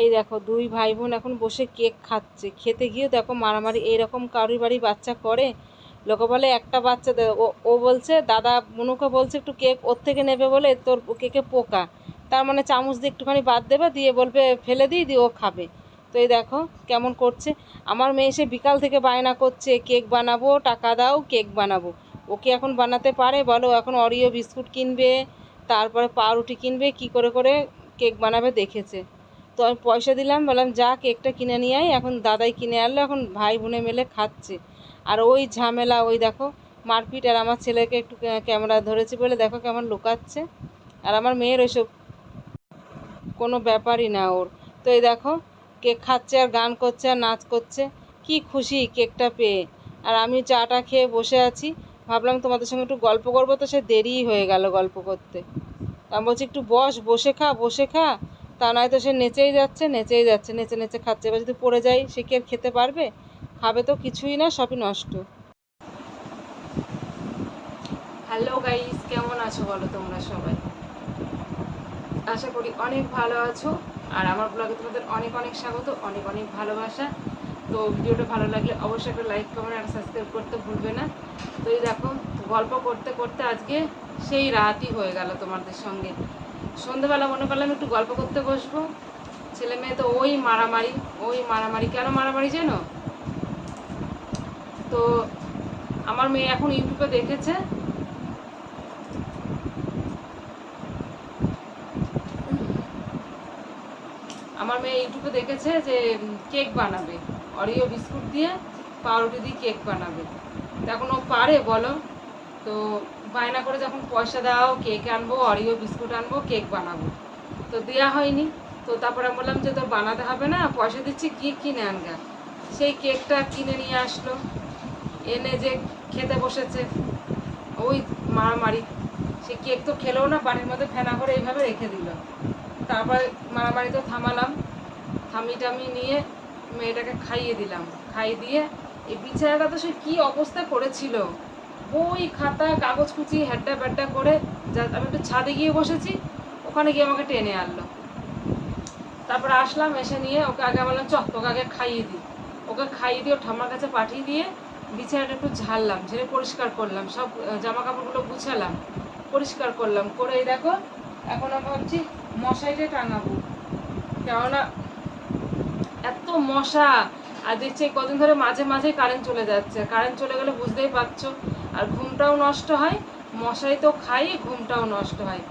এই দেখো দুই ভাই বোন এখন বসে কেক খাচ্ছে, খেতে গিয়ে দেখো মারামারি। এইরকম কারোর বাড়ি বাচ্চা করে? লোকে বলে একটা বাচ্চা ও বলছে, দাদা মনুকে বলছে একটু কেক ওর থেকে নেবে বলে, তোর কেকে পোকা, তার মানে চামচ দিয়ে একটুখানি বাদ দেবে, দিয়ে বলবে ফেলে দিই, দিয়ে ও খাবে। তো এই দেখো কেমন করছে। আমার মেয়ে এসে বিকাল থেকে বায়না করছে কেক বানাবো, টাকা দাও কেক বানাবো। ওকে এখন বানাতে পারে বলো? এখন অরিও বিস্কুট কিনবে, তারপরে পাউরুটি কিনবে, কি করে করে কেক বানাবে দেখেছে। তো আমি পয়সা দিলাম, বললাম যা কেকটা কিনে নিয়ে আয়। এখন দাদাই কিনে আনলো, এখন ভাই বোনে মিলে খাচ্ছে। আর ওই ঝামেলা, ওই দেখো মারপিট। আর আমার ছেলেকে একটু ক্যামেরা ধরেছি বলে দেখো কেমন লুকাচ্ছে। আর আমার মেয়ের ওইসব কোনো ব্যাপারই না ওর। তো এই দেখো কেক খাচ্ছে আর গান করছে আর নাচ করছে, কি খুশি কেকটা পেয়ে। আর আমি চাটা খেয়ে বসে আছি, ভাবলাম তোমাদের সঙ্গে একটু গল্প করবো, তো সে দেরিই হয়ে গেল গল্প করতে। আমি বলছি একটু বসে খা, বসে খা। তা নয় তো সে নেচেই যাচ্ছে, নেচেই যাচ্ছে, নেচে নেচে খাচ্ছে। এবার যদি পড়ে যায় সে কি আর খেতে পারবে? খাবে তো কিছুই না, সবই নষ্ট। হ্যালো গাইস, কেমন আছো বলো তোমরা সবাই? আশা করি অনেক ভালো আছো। আর আমার ব্লগে তোমাদের অনেক অনেক স্বাগত, অনেক অনেক ভালোবাসা। তো ভিডিওটা ভালো লাগলে অবশ্যই একটা লাইক কমেন্ট আর সাবস্ক্রাইব করতে ভুলবে না। তো এই দেখো গল্প করতে করতে আজকে সেই রাতই হয়ে গেল তোমাদের সঙ্গে। সন্ধ্যেবেলা মনে করলাম একটু গল্প করতে বসবো। ছেলে মেয়ে তো ওই মারামারি, ওই মারামারি। কেন মারামারি জানো? তো আমার মেয়ে এখন ইউটিউবে দেখেছে, আমার মেয়ে ইউটিউবে দেখেছে যে কেক বানাবে, অরিও বিস্কুট দিয়ে পাউরুটি দিয়ে কেক বানাবে। এখন ও পারে বলো? তো বায়না করে যখন পয়সা দাও কেক আনবো, অরিও বিস্কুট আনবো, কেক বানাবো, তো দেওয়া হয়নি। তো তারপরে আমি বললাম যে তোর বানাতে হবে না, পয়সা দিচ্ছি গিয়ে কিনে আনগা। সেই কেকটা কিনে নিয়ে আসলো, এনে যে খেতে বসেছে, ওই মারামারি। সে কেক তো খেলেও না, বাড়ির মধ্যে ফেনা করে এইভাবে রেখে দিল। তারপরে মারামারি তো থামালাম, থামি টামি নিয়ে মেয়েটাকে খাইয়ে দিলাম। খাইয়ে দিয়ে এই বিছানাটা তো সে কী অবস্থা করেছিল, বই খাতা কাগজ কুচি হ্যাড্ডা ব্যাড্ডা করে। যা আমি একটু ছাদে গিয়ে বসেছি, ওখানে গিয়ে আমাকে টেনে আনলো। তারপরে আসলাম, এসে নিয়ে ওকে আগে বললাম চ তোকে আগে খাইয়ে দিই। ওকে খাইয়ে দিয়ে ওর ঠাম্মার কাছে পাঠিয়ে দিয়ে বিছানাটা একটু ঝাড়লাম, ঝেড়ে পরিষ্কার করলাম, সব জামা কাপড়গুলো গুছালাম, পরিষ্কার করলাম। করে এই দেখো এখন আমি ভাবছি মশারিটা টাঙাবো, কেননা এত মশা। আর দেখছি কদিন ধরে মাঝে মাঝে কারেন্ট চলে যাচ্ছে, কারেন্ট চলে গেলে বুঝতেই পারছো, আর ঘুমটাও নষ্ট হয়। মশারি তো খাই, ঘুমটাও নষ্ট হয়।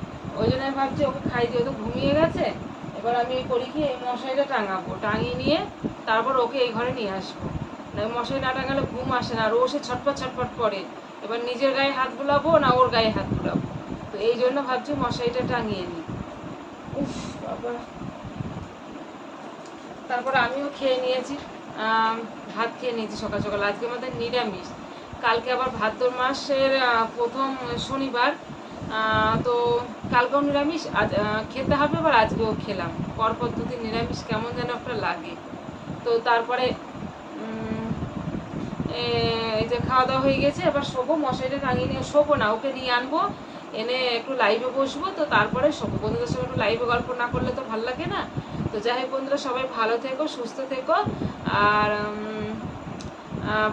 ওই জন্য আমি ভাবছি ওকে খাই দিয়ে, তো ঘুমিয়ে গেছে। এবার আমি করি কি, এই মশারিটা টাঙাবো, টাঙিয়ে নিয়ে তারপর ওকে এই ঘরে নিয়ে আসবো। মশারি না টাঙালে ঘুম আসে না, আর ও সে ছটপট ছটপট করে। এবার নিজের গায়ে হাত বুলাবো না ওর গায়ে হাত বুলাবো, তো এই জন্য ভাবছি মশারিটা টাঙিয়ে নিই। উফ বাবা। তারপর আমিও খেয়ে নিয়েছি, ভাত খেয়ে নিয়েছি সকাল সকাল। আজকে আমাদের নিরামিষ, কালকে আবার ভাদ্র মাসের প্রথম শনিবার। তো কালকেও নিরামিষ, আজ খেতে হবে, আবার আজকেও খেলাম। পরপর দুদিন নিরামিষ কেমন যেন একটা লাগে। তো তারপরে এই যে খাওয়া দাওয়া হয়ে গেছে, এবার শোবো। মশারিটা টাঙিয়ে নিয়ে শোবো না, ওকে নিয়ে আনবো, এনে একটু লাইভে বসবো, তো তারপরে শোবো। বন্ধুদের সঙ্গে একটু লাইভে গল্প না করলে তো ভালো লাগে না। তো যাই হোক বন্ধুরা, সবাই ভালো থেকো, সুস্থ থেকো। আর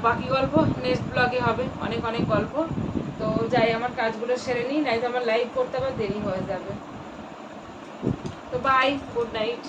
বাকি গল্প নেক্সট ব্লগে হবে, অনেক অনেক গল্প। তো যাই আমার কাজগুলো সেরে নিই, নাই তো আমার লাইভ করতে আবার দেরি হয়ে যাবে। তো বাই, গুড নাইট।